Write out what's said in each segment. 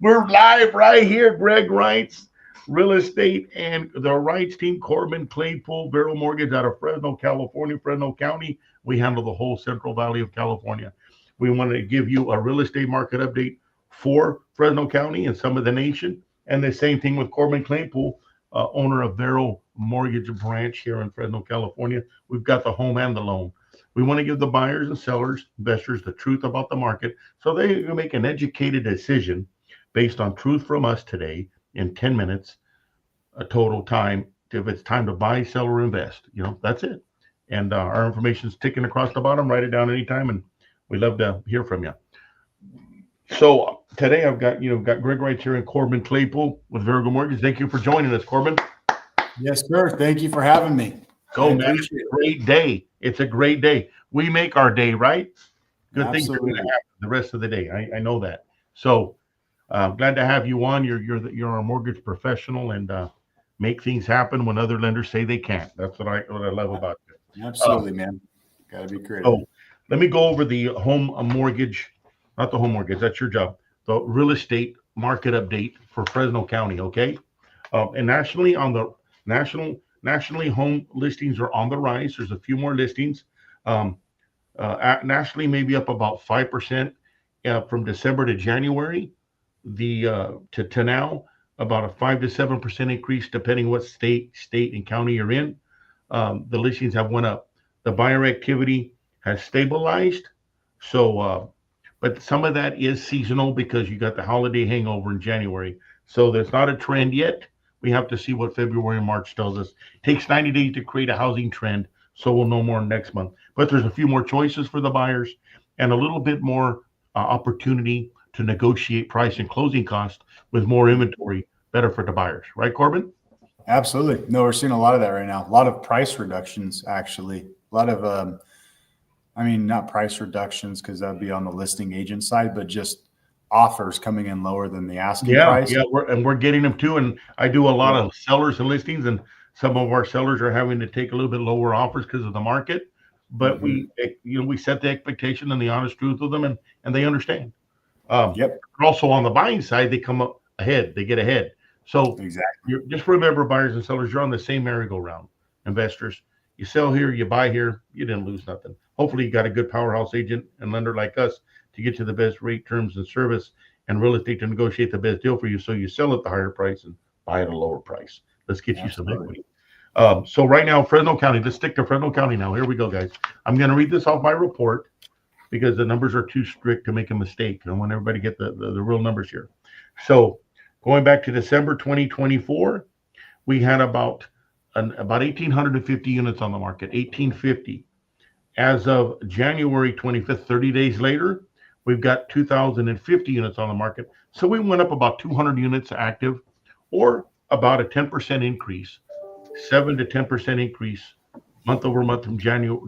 We're live right here. Greg Wrights, Real Estate, and the Wrights team, Corbin, Claypool, Vero Mortgage out of Fresno, California, Fresno County. We handle the whole Central Valley of California. We want to give you a real estate market update for Fresno County and some of the nation. And the same thing with Corbin Claypool, owner of Vero Mortgage branch here in Fresno, California. We've got the home and the loan. We want to give the buyers and sellers, investors, the truth about the market so they can make an educated decision based on truth from us today in 10 minutes, a total time. If it's time to buy, sell, or invest, that's it. And our information is ticking across the bottom. Write it down anytime, and we love to hear from you. So today I've got Greg Wrights here in Corbin Claypool with Vero Mortgage. Thank you for joining us, Corbin. Yes, sir. Thank you for having me. Go, man. It's a great day. It's a great day. We make our day, right? Good Absolutely. Things are going to happen the rest of the day. I know that. So glad to have you on. You're a mortgage professional and make things happen when other lenders say they can't. That's what I love about it. Absolutely, man. Got to be creative. So let me go over the home mortgage, not the home mortgage. That's your job. The real estate market update for Fresno County. Okay, and nationally nationally, home listings are on the rise. There's a few more listings. Nationally, maybe up about 5% from December to January. To now, about a 5 to 7% increase, depending what state and county you're in. The listings have went up. The buyer activity has stabilized. So, but some of that is seasonal because you got the holiday hangover in January. So there's not a trend yet. We have to see what February and March tells us. It takes 90 days to create a housing trend, so we'll know more next month. But there's a few more choices for the buyers and a little bit more opportunity to negotiate price and closing cost with more inventory, better for the buyers. Right, Corbin? Absolutely. No, we're seeing a lot of that right now. A lot of price reductions, actually. A lot of, not price reductions because that'd be on the listing agent side, but just offers coming in lower than the asking price. Yeah, we're getting them too. And I do a lot of sellers and listings, and some of our sellers are having to take a little bit lower offers because of the market. But we set the expectation and the honest truth with them, and they understand. Also on the buying side, they come up ahead. They get ahead. So exactly. Just remember, buyers and sellers, you're on the same merry-go-round. Investors, you sell here, you buy here, you didn't lose nothing. Hopefully, you got a good powerhouse agent and lender like us to get you the best rate, terms, and service, and real estate to negotiate the best deal for you, so you sell at the higher price and buy at a lower price. Let's get you some equity. So right now, Fresno County. Let's stick to Fresno County now. Here we go, guys. I'm going to read this off my report because the numbers are too strict to make a mistake. I want everybody to get the real numbers here. So going back to December 2024, we had about 1,850 units on the market, 1,850. As of January 25th, 30 days later, we've got 2,050 units on the market. So we went up about 200 units active, or about a 10% increase, 7 to 10% increase month over month from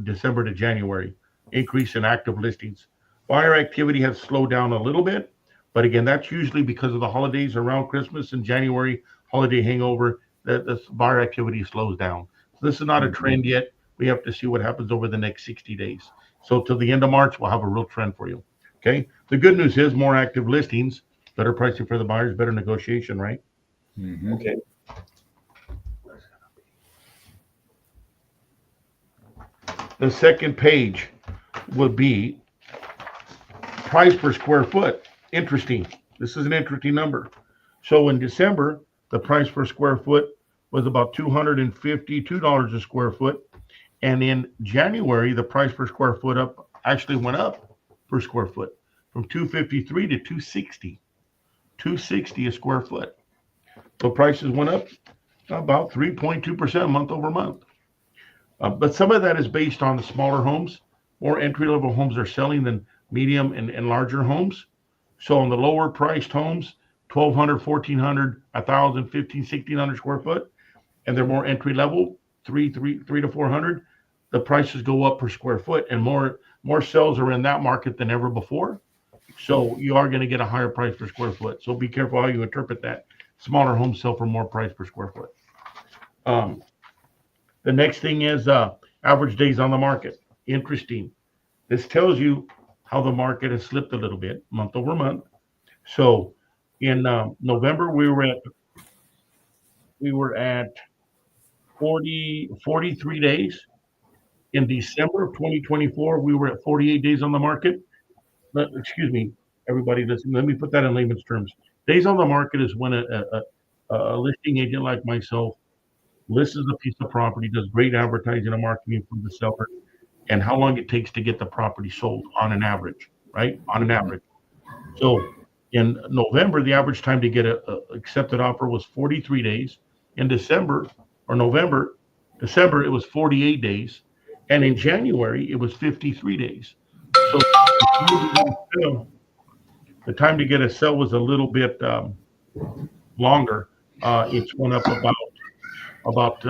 December to January, increase in active listings. Buyer activity has slowed down a little bit, but again, that's usually because of the holidays around Christmas and January, holiday hangover, that the buyer activity slows down. So this is not a trend yet. We have to see what happens over the next 60 days. So till the end of March, we'll have a real trend for you. Okay. The good news is more active listings, better pricing for the buyers, better negotiation, right? Okay. The second page would be price per square foot. Interesting. This is an interesting number. So in December, the price per square foot was about $252 a square foot. And in January, the price per square foot actually went up per square foot from $253 to $260 a square foot. So prices went up about 3.2% month over month. But some of that is based on the smaller homes. More entry-level homes are selling than medium and larger homes. So on the lower priced homes, 1,200, 1,400, 1,000, 1,500, 1,600 square foot, and they're more entry-level, 300 to 400, the prices go up per square foot, and more sales are in that market than ever before. So you are going to get a higher price per square foot. So be careful how you interpret that. Smaller homes sell for more price per square foot. The next thing is average days on the market. Interesting. This tells you how the market has slipped a little bit month over month. So In November, we were at 43 days. In December of 2024, we were at 48 days on the market. Excuse me, everybody, listen. Let me put that in layman's terms. Days on the market is when a listing agent like myself lists a piece of property, does great advertising and marketing for the seller, and how long it takes to get the property sold on an average, right? On an average. So in November, the average time to get a accepted offer was 43 days. In December or December, it was 48 days. And in January, it was 53 days. So the time to get a sell was a little bit longer. It's went up about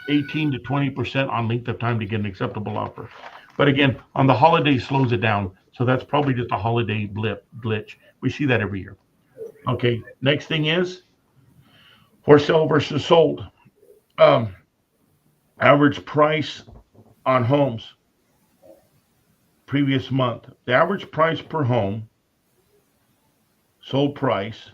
18 to 20% on length of time to get an acceptable offer. But again, on the holiday slows it down. So that's probably just a holiday glitch. We see that every year. Okay, next thing is for sale versus sold. Average price on homes previous month. The average price per home, sold price,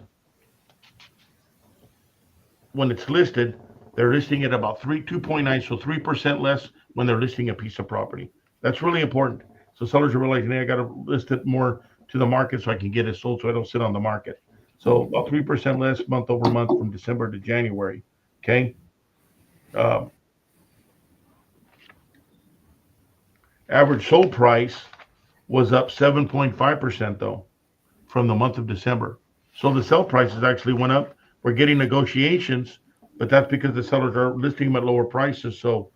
when it's listed, they're listing it about 2.9, so 3% less when they're listing a piece of property. That's really important. So sellers are realizing, hey, I got to list it more to the market so I can get it sold so I don't sit on the market. So about 3% less month over month from December to January. Okay. Average sold price was up 7.5% though from the month of December. So the sell prices actually went up. We're getting negotiations, but that's because the sellers are listing them at lower prices. So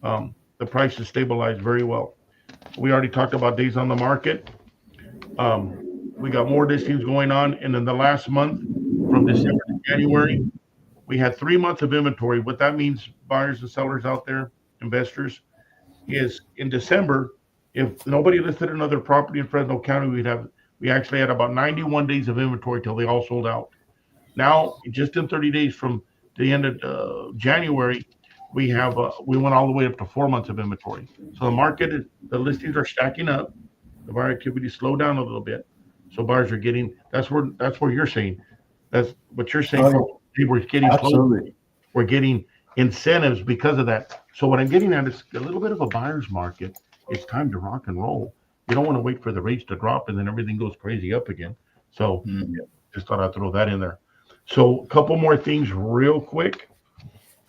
the prices stabilized very well. We already talked about days on the market. We got more listings going on. And in the last month, from December to January, we had 3 months of inventory. What that means, buyers and sellers out there, investors, is in December, if nobody listed another property in Fresno County, we actually had about 91 days of inventory till they all sold out. Now, just in 30 days from the end of January, we went all the way up to 4 months of inventory. So the listings are stacking up. The buyer activity slowed down a little bit. So buyers are getting, that's where you're saying, that's what you're saying. Oh, We're getting absolutely. close. We're getting incentives because of that. So what I'm getting at is a little bit of a buyer's market. It's time to rock and roll. You don't want to wait for the rates to drop and then everything goes crazy up again. So just thought I'd throw that in there. So a couple more things real quick.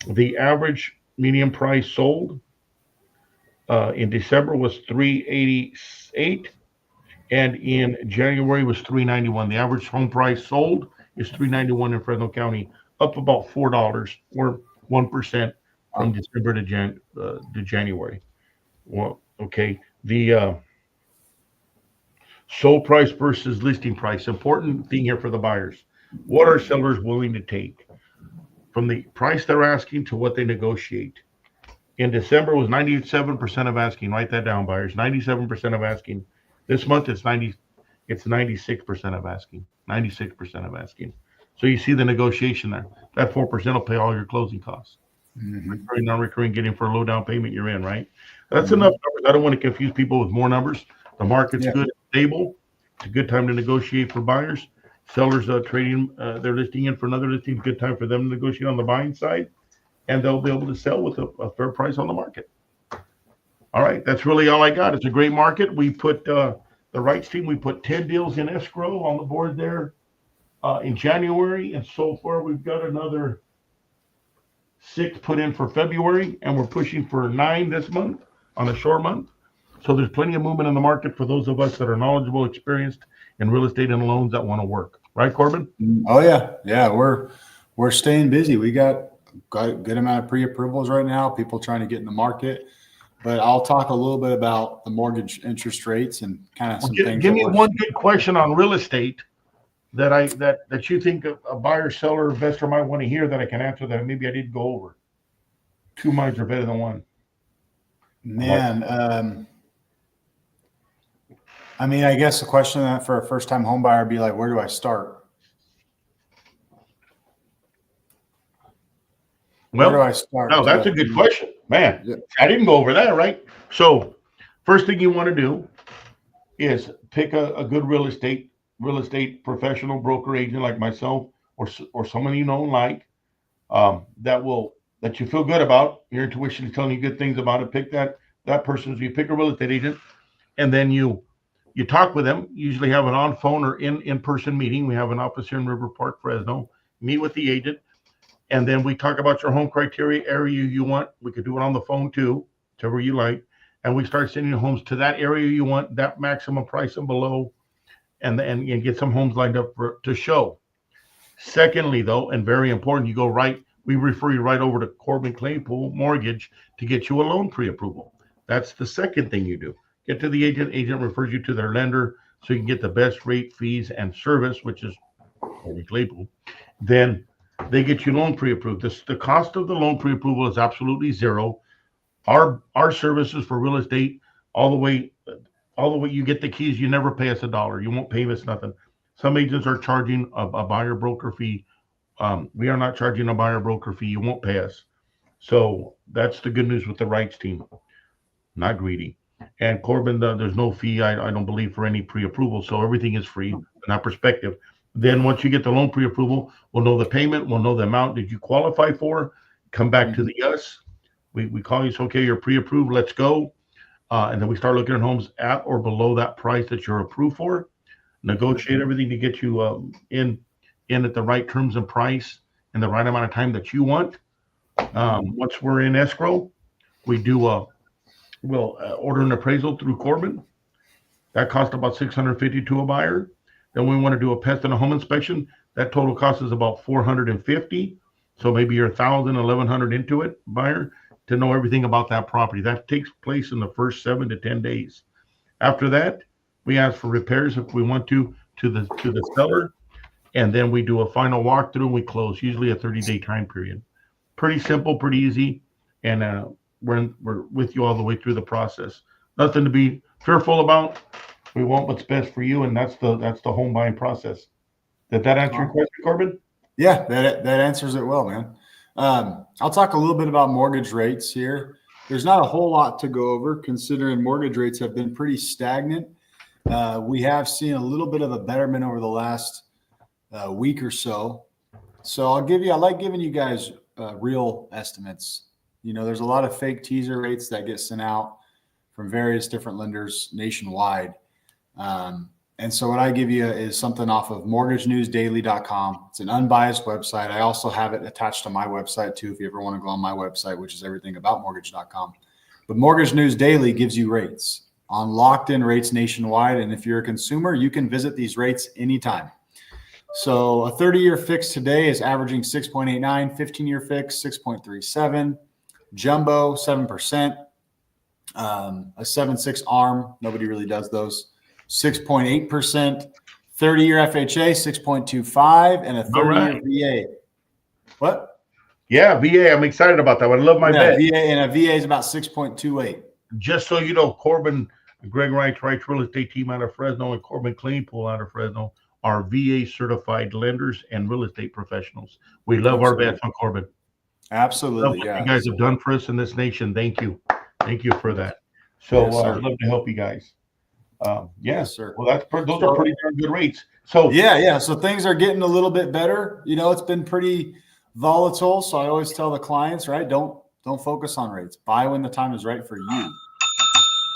The average median price sold in December was $388, and in January was $391. The average home price sold is $391 in Fresno County, up about $4 or 1% from December to January. Well, okay. The sold price versus listing price. Important thing here for the buyers. What are sellers willing to take from the price they're asking to what they negotiate? In December was 97% of asking. Write that down, buyers. 97% of asking. This month it's 96% of asking. 96% of asking. So you see the negotiation there. That 4% will pay all your closing costs. Recurring, non-recurring, getting for a low down payment, you're in, right? That's enough numbers. I don't want to confuse people with more numbers. The market's good, stable. It's a good time to negotiate for buyers. Sellers trading their listing in for another listing. Good time for them to negotiate on the buying side, and they'll be able to sell with a fair price on the market. All right, that's really all I got. It's a great market. We put the rights team. We put 10 deals in escrow on the board there in January, and so far we've got another 6 put in for February, and we're pushing for 9 this month on a short month. So there's plenty of movement in the market for those of us that are knowledgeable, experienced in real estate and loans that want to work. Right, Corbin? Oh yeah. We're staying busy. We got a good amount of pre-approvals right now. People trying to get in the market. But I'll talk a little bit about the mortgage interest rates and kind of some things. Give me one good question on real estate that you think a buyer, seller, investor might want to hear that I can answer that maybe I didn't go over. 2 minds are better than one. Man, I mean, I guess the question that for a first-time home buyer would be like, where do I start? Well, where do I start? No, that's a good question, man. Yeah. I didn't go over that, right? So, first thing you want to do is pick a good real estate real estate professional, broker, agent like myself, or someone you know and like, that you feel good about. Your intuition is telling you good things about it. Pick that person. So you pick a real estate agent, and then you talk with them. You usually have an on phone or in person meeting. We have an office here in River Park, Fresno. Meet with the agent, and then we talk about your home criteria, area you want. We could do it on the phone too, whichever you like. And we start sending homes to that area you want, that maximum price and below, and get some homes lined up to show. Secondly, though, and very important, we refer you right over to Corbin Claypool Mortgage to get you a loan pre-approval. That's the second thing you do. Get to the agent refers you to their lender so you can get the best rate, fees, and service, which is Corbin Claypool. Then they get you loan pre-approved. The cost of the loan pre-approval is absolutely zero. Our services for real estate, all the way you get the keys, you never pay us $1. You won't pay us nothing. Some agents are charging a buyer broker fee. We are not charging a buyer broker fee. You won't pay us. So that's the good news with the rights team. Not greedy. And Corbin, there's no fee, I don't believe, for any pre-approval. So everything is free in that perspective. Then once you get the loan pre-approval, we'll know the payment. We'll know the amount did you qualify for. Come back to us. We call you, so okay, you're pre-approved. Let's go. And then we start looking at homes at or below that price that you're approved for. Negotiate everything to get you in at the right terms and price in the right amount of time that you want. Once we're in escrow, we do we'll order an appraisal through Corbin. That costs about $650 to a buyer. Then we want to do a pest and a home inspection. That total cost is about $450. So maybe you're $1,000, $1,100 into it, buyer, to know everything about that property. That takes place in the first 7 to 10 days. After that, we ask for repairs if we want to the seller, and then we do a final walkthrough and we close, usually a 30-day time period. Pretty simple, pretty easy, and we're with you all the way through the process. Nothing to be fearful about. We want what's best for you, and that's the home buying process. Did that answer your question, Corbin? Yeah, that answers it well, man. I'll talk a little bit about mortgage rates here. There's not a whole lot to go over considering mortgage rates have been pretty stagnant. We have seen a little bit of a betterment over the last week or so. So I like giving you guys real estimates. You know, there's a lot of fake teaser rates that get sent out from various different lenders nationwide. And so what I give you is something off of mortgagenewsdaily.com. It's an unbiased website. I also have it attached to my website too, if you ever want to go on my website, which is everythingaboutmortgage.com. But Mortgage News Daily gives you rates on locked-in rates nationwide. And if you're a consumer, you can visit these rates anytime. So a 30-year fix today is averaging 6.89, 15-year fix, 6.37, jumbo, 7%, a 7.6 ARM. Nobody really does those. 6.8%, 30-year FHA, 6.25, and a 30-year VA. What? Yeah, VA. I'm excited about that one. I love my bet. VA, and a VA is about 6.28. Just so you know, Corbin, Greg Wright's real estate team out of Fresno, and Corbin Claypool out of Fresno are VA certified lenders and real estate professionals. We love our bets on Corbin. Absolutely. What you guys have done for us in this nation. Thank you. Thank you for that. So I'd love to help you guys. Yes, sir. Well, those are pretty darn good rates. So yeah. So things are getting a little bit better. You know, it's been pretty volatile. So I always tell the clients, right? Don't focus on rates. Buy when the time is right for you.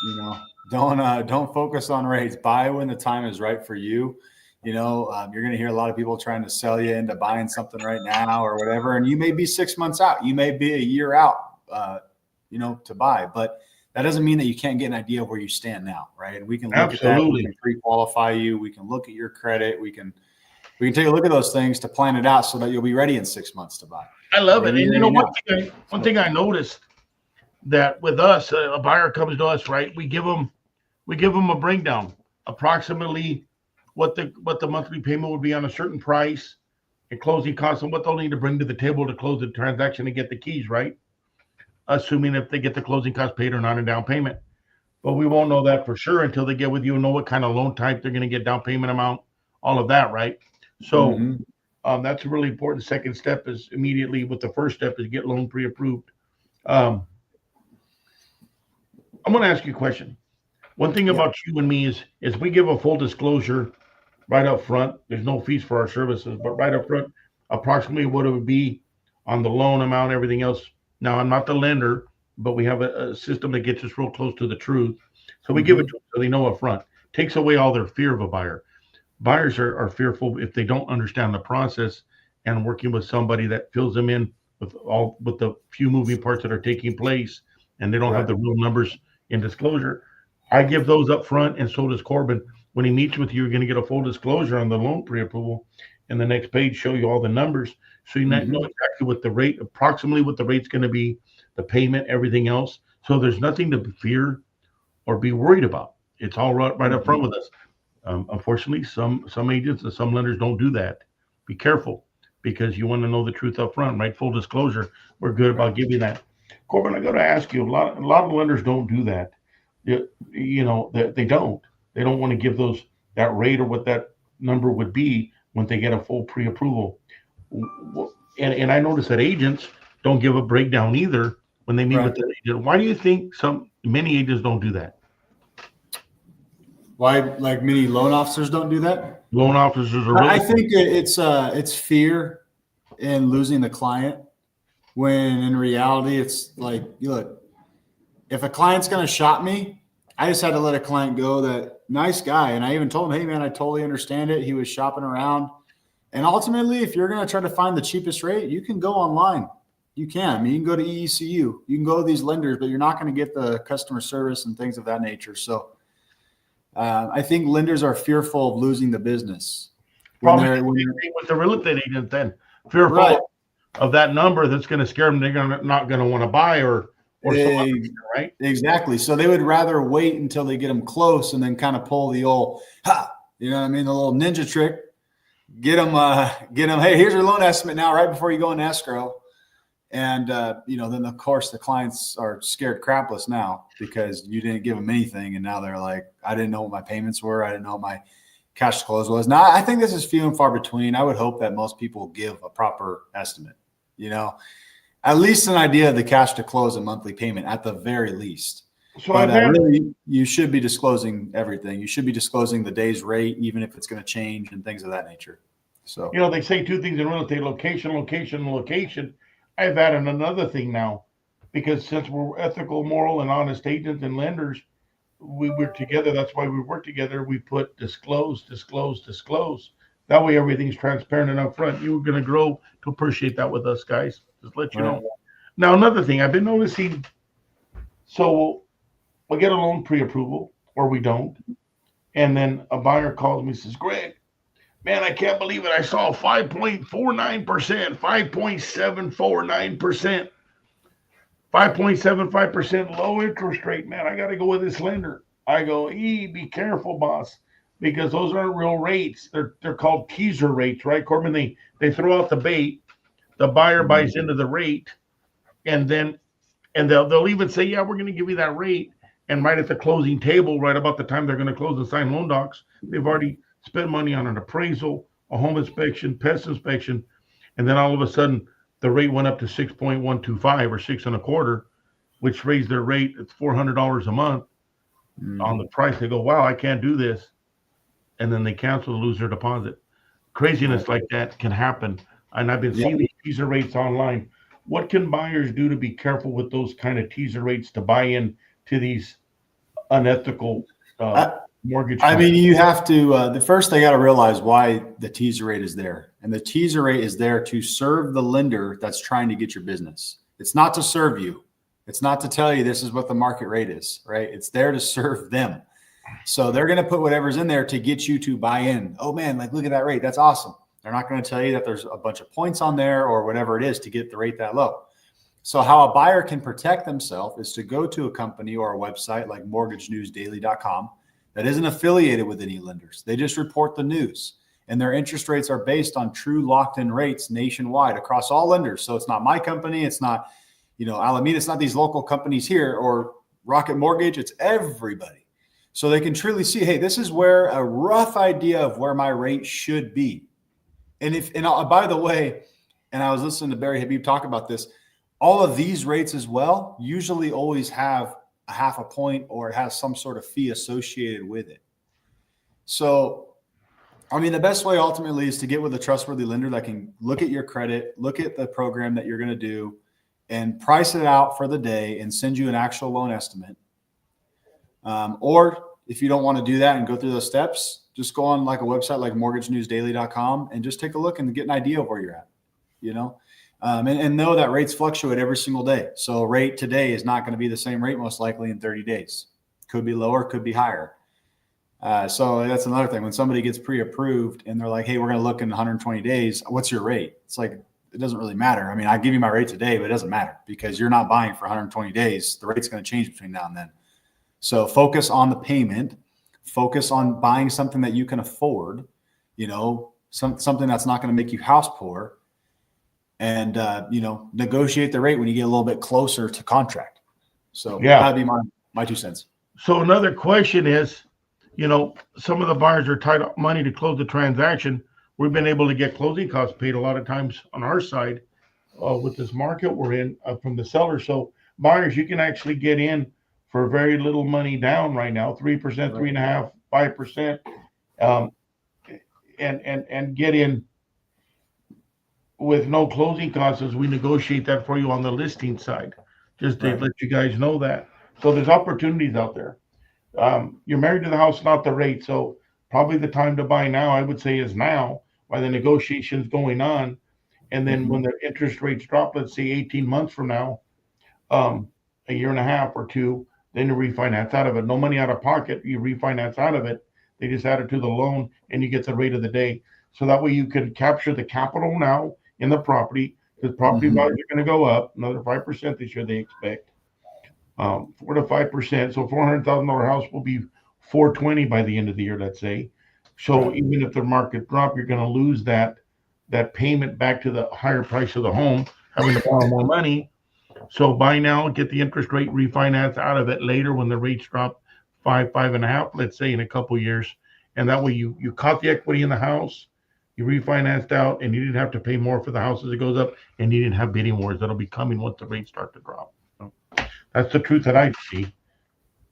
You know, don't focus on rates. Buy when the time is right for you. You know, you're going to hear a lot of people trying to sell you into buying something right now or whatever. And you may be 6 months out. You may be a year out, to buy. But that doesn't mean that you can't get an idea of where you stand now, right? And we can look at that. We can pre-qualify you. We can look at your credit. We can take a look at those things to plan it out so that you'll be ready in 6 months to buy. I love it. And you know, one thing I noticed that with us, a buyer comes to us, right? We give them a breakdown, approximately what the monthly payment would be on a certain price and closing costs and what they'll need to bring to the table to close the transaction and get the keys, right? Assuming if they get the closing costs paid or not in down payment. But we won't know that for sure until they get with you and know what kind of loan type they're going to get, down payment amount, all of that, right? So that's a really important second step is immediately with the first step is get loan pre-approved. I'm going to ask you a question. One thing about you and me is we give a full disclosure right up front. There's no fees for our services, but right up front, approximately what it would be on the loan amount, everything else. Now, I'm not the lender, but we have a system that gets us real close to the truth. So we give it to them so they know up front. Takes away all their fear of a buyer. Buyers are fearful if they don't understand the process and working with somebody that fills them in with the few moving parts that are taking place, and they don't have Right. the real numbers in disclosure. I give those up front, and so does Corbin. When he meets with you, you're going to get a full disclosure on the loan pre-approval, and the next page show you all the numbers, so you know exactly what the rate, approximately what the rate's going to be, the payment, everything else. So there's nothing to fear or be worried about. It's all right up front with us. Unfortunately, some agents and some lenders don't do that. Be careful because you want to know the truth up front, right? Full disclosure. We're good about giving that. Corbin, I got to ask you, a lot of lenders don't do that. They don't. They don't want to give that rate or what that number would be when they get a full pre-approval. And I notice that agents don't give a breakdown either when they meet with the agent. Why do you think many agents don't do that? Why, like many loan officers don't do that? Loan officers are I think it's fear in losing the client, when in reality it's like, look, if a client's going to shop me, I just had to let a client go, that nice guy. And I even told him, hey man, I totally understand it. He was shopping around. And ultimately, if you're going to try to find the cheapest rate, you can go online. You can. I mean, you can go to EECU. You can go to these lenders, but you're not going to get the customer service and things of that nature. So I think lenders are fearful of losing the business. Probably with the real estate agent, then fearful of that number that's going to scare them. They're not going to want to buy or something, right? Exactly. So they would rather wait until they get them close and then kind of pull the old, you know what I mean? The little ninja trick, get them. Hey, here's your loan estimate now, right before you go in escrow. And, then of course the clients are scared crapless now because you didn't give them anything. And now they're like, I didn't know what my payments were. I didn't know what my cash to close was. Now, I think this is few and far between. I would hope that most people give a proper estimate, at least an idea of the cash to close a monthly payment at the very least. So really, you should be disclosing everything. You should be disclosing the day's rate, even if it's going to change and things of that nature. So, they say two things in real estate: location, location, location. I've added another thing now, because since we're ethical, moral, and honest agents and lenders, we're together. That's why we work together. We put disclose, disclose, disclose. That way everything's transparent and upfront. You're going to grow to appreciate that with us, guys. Just let you know. Now, another thing I've been noticing, so we'll get a loan pre-approval or we don't. And then a buyer calls me and says, Greg, man, I can't believe it. I saw 5.49%, 5.749%, 5.75% low interest rate. Man, I got to go with this lender. I go, be careful, boss, because those aren't real rates. They're called teaser rates, right, Corbin? They throw out the bait. The buyer buys into the rate, and they'll even say, yeah, we're going to give you that rate. And right at the closing table, right about the time they're going to close and sign loan docs, they've already spent money on an appraisal, a home inspection, pest inspection, and then all of a sudden the rate went up to 6.125 or 6.25, which raised their rate. It's $400 a month on the price. They go, wow, I can't do this. And then they cancel, lose their deposit. Craziness like that can happen. And I've been seeing these teaser rates online. What can buyers do to be careful with those kind of teaser rates to buy in to these unethical mortgage? I mean, you have to, the first they got to realize why the teaser rate is there. And the teaser rate is there to serve the lender that's trying to get your business. It's not to serve you. It's not to tell you this is what the market rate is, right? It's there to serve them. So they're going to put whatever's in there to get you to buy in. Oh man, like look at that rate. That's awesome. They're not going to tell you that there's a bunch of points on there or whatever it is to get the rate that low. So how a buyer can protect themselves is to go to a company or a website like mortgagenewsdaily.com that isn't affiliated with any lenders. They just report the news, and their interest rates are based on true locked-in rates nationwide across all lenders. So it's not my company. It's not, Alameda. It's not these local companies here or Rocket Mortgage. It's everybody. So they can truly see, hey, this is where a rough idea of where my rate should be. And by the way, and I was listening to Barry Habib talk about this, all of these rates as well usually always have a half a point or it has some sort of fee associated with it. So I mean, the best way ultimately is to get with a trustworthy lender that can look at your credit, look at the program that you're going to do, and price it out for the day and send you an actual loan estimate. Or if you don't want to do that and go through those steps, just go on like a website like mortgagenewsdaily.com and just take a look and get an idea of where you're at, you know, and know that rates fluctuate every single day. So rate today is not going to be the same rate most likely in 30 days. Could be lower, could be higher. So that's another thing. When somebody gets pre-approved and they're like, hey, we're going to look in 120 days. What's your rate? It's like, it doesn't really matter. I mean, I give you my rate today, but it doesn't matter because you're not buying for 120 days. The rate's going to change between now and then. So focus on the payment, focus on buying something that you can afford, you know, something that's not going to make you house poor, and, you know, negotiate the rate when you get a little bit closer to contract. So Yeah, that'd be my 2 cents. So another question is, you know, some of the buyers are tied up money to close the transaction. We've been able to get closing costs paid a lot of times on our side with this market we're in from the seller. So buyers, you can actually get in for very little money down right now, 3%, 3.5%, 5%, and get in with no closing costs as we negotiate that for you on the listing side, just to let you guys know that. So there's opportunities out there. You're married to the house, not the rate. So probably the time to buy now, I would say, is now while the negotiation's going on. And then when the interest rates drop, let's say 18 months from now, a year and a half or two, then you refinance out of it. No money out of pocket. You refinance out of it. They just add it to the loan and you get the rate of the day. So that way you can capture the capital now in the property, because property values are going to go up another 5% this year, they expect. 4 to 5%. So $400,000 house will be $420 by the end of the year, let's say. So even if the market drop, you're going to lose that payment back to the higher price of the home, having to borrow more money. So buy now, get the interest rate, refinance out of it later when the rates drop 5.5, let's say, in a couple of years. And that way you caught the equity in the house, you refinanced out, and you didn't have to pay more for the house as it goes up, and you didn't have bidding wars that'll be coming once the rates start to drop. So that's the truth that I see.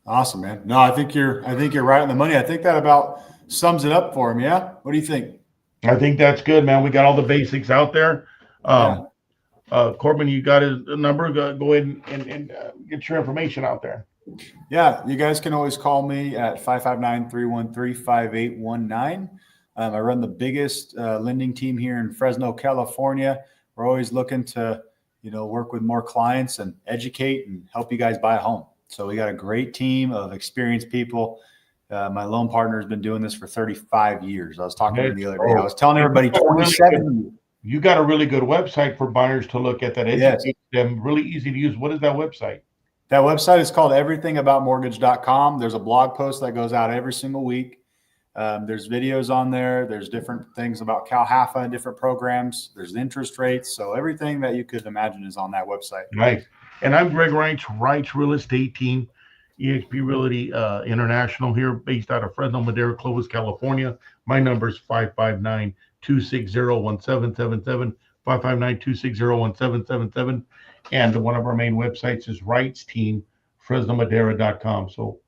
Awesome, man. No, I think you're right on the money. I think that about sums it up for him. Yeah. What do you think? I think that's good, man. We got all the basics out there. Corbin, you got his number. Go ahead and get your information out there. Yeah, you guys can always call me at 559-313-5819. I run the biggest lending team here in Fresno, California. We're always looking to, you know, work with more clients and educate and help you guys buy a home. So we got a great team of experienced people. My loan partner has been doing this for 35 years. I was talking to him the other day. I was telling everybody 27. You got a really good website for buyers to look at that educates them. Really easy to use. What is that website? That website is called everythingaboutmortgage.com. There's a blog post that goes out every single week. There's videos on there. There's different things about CalHAFA and different programs. There's interest rates. So everything that you could imagine is on that website. Nice. And I'm Greg Wright Real Estate Team, eXp Realty International here, based out of Fresno, Madera, Clovis, California. My number is 559-260-1777, 559-260-1777. And one of our main websites is Wright's Team, FresnoMadera.com. So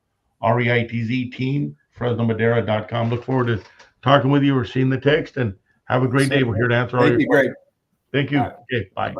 REITZ Team, FresnoMadera.com. Look forward to talking with you or seeing the text, and have a great day. We're here to answer all your questions. Great. Thank you. Okay, bye.